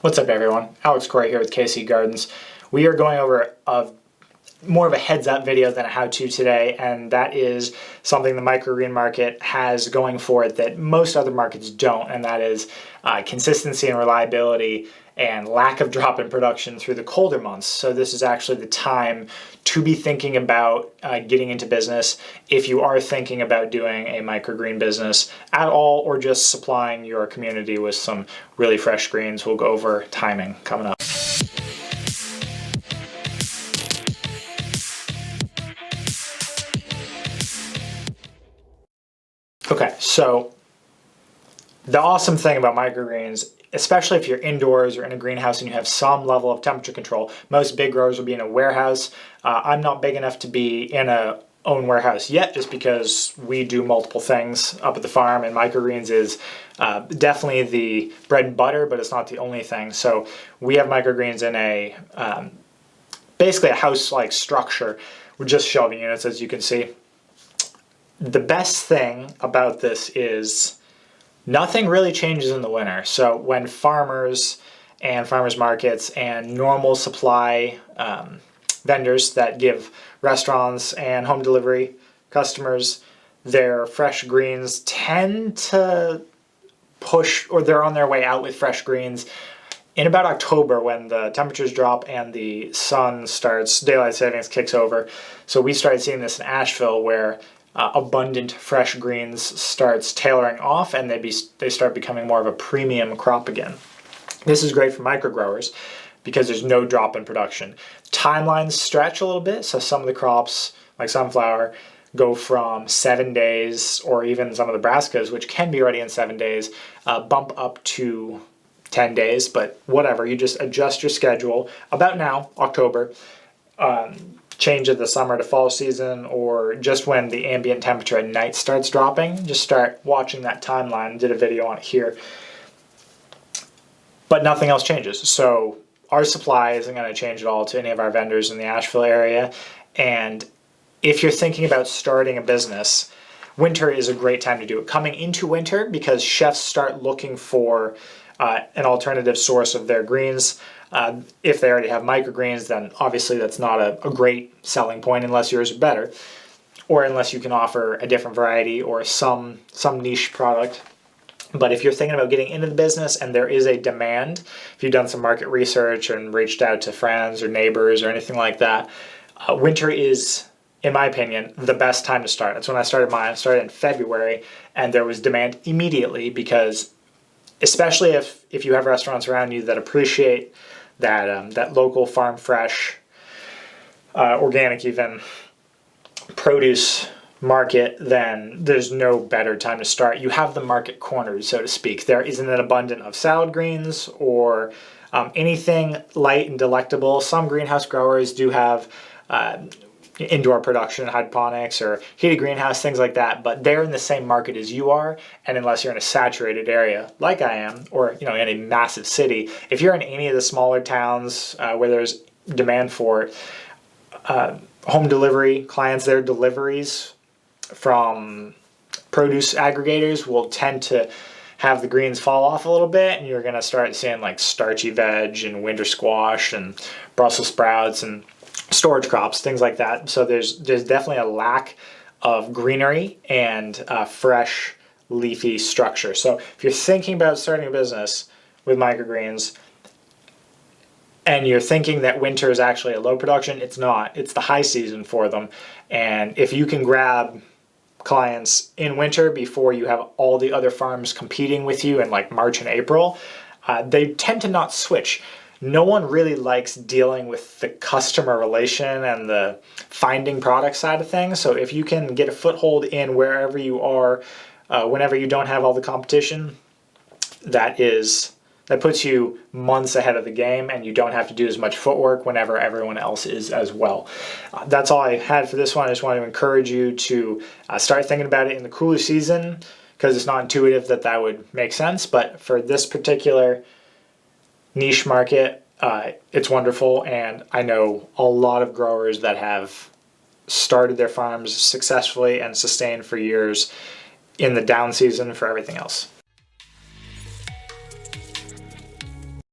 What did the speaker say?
What's up everyone? Alex Corey here with KC Gardens. We are going over more of a heads up video than a how-to today, and that is something the microgreen market has going for it that most other markets don't, and that is consistency and reliability and lack of drop in production through the colder months. So this is actually the time to be thinking about getting into business if you are thinking about doing a microgreen business at all, or just supplying your community with some really fresh greens. We'll go over timing coming up. Okay, so the awesome thing about microgreens, especially if you're indoors or in a greenhouse and you have some level of temperature control, most big growers will be in a warehouse. I'm not big enough to be in a own warehouse yet, just because we do multiple things up at the farm, and microgreens is definitely the bread and butter, but it's not the only thing. So we have microgreens in a basically a house-like structure with just shelving units, as you can see. The best thing about this is nothing really changes in the winter. So when farmers and farmers markets and normal supply vendors that give restaurants and home delivery customers their fresh greens tend to push, or they're on their way out with fresh greens in about October, when the temperatures drop and the sun starts, daylight savings kicks over. So we started seeing this in Asheville, where abundant fresh greens starts tailoring off, and they start becoming more of a premium crop again. This is great for microgrowers because there's no drop in production. Timelines stretch a little bit, so some of the crops, like sunflower, go from 7 days, or even some of the brassicas, which can be ready in 7 days, bump up to 10 days, but whatever, you just adjust your schedule. About now, October, change of the summer to fall season, or just when the ambient temperature at night starts dropping, just start watching that timeline. Did a video on it here, but nothing else changes. So our supply isn't going to change at all to any of our vendors in the Asheville area. And if you're thinking about starting a business, winter is a great time to do it. Coming into winter, because chefs start looking for an alternative source of their greens. If they already have microgreens, then obviously that's not a great selling point unless yours are better, or unless you can offer a different variety or some niche product. But if you're thinking about getting into the business and there is a demand, if you've done some market research and reached out to friends or neighbors or anything like that, winter is, in my opinion, the best time to start. That's when I started mine. I started in February, and there was demand immediately, because especially if you have restaurants around you that appreciate that local farm fresh, organic even, produce market, then there's no better time to start. You have the market cornered, so to speak. There isn't an abundance of salad greens or anything light and delectable. Some greenhouse growers do have indoor production, hydroponics, or heated greenhouse, things like that, but they're in the same market as you are. And unless you're in a saturated area like I am, or in a massive city, if you're in any of the smaller towns where there's demand for it, home delivery clients, their deliveries from produce aggregators will tend to have the greens fall off a little bit, and you're going to start seeing like starchy veg and winter squash and Brussels sprouts and storage crops, things like that. So there's definitely a lack of greenery and fresh leafy structure. So if you're thinking about starting a business with microgreens and you're thinking that winter is actually a low production, it's not. It's the high season for them. And if you can grab clients in winter before you have all the other farms competing with you in like March and April, they tend to not switch. No one really likes dealing with the customer relation and the finding product side of things. So if you can get a foothold in wherever you are, whenever you don't have all the competition, that puts you months ahead of the game, and you don't have to do as much footwork whenever everyone else is as well. That's all I had for this one. I just want to encourage you to start thinking about it in the cooler season, because it's not intuitive that would make sense. But for this particular niche market, it's wonderful, and I know a lot of growers that have started their farms successfully and sustained for years in the down season for everything else.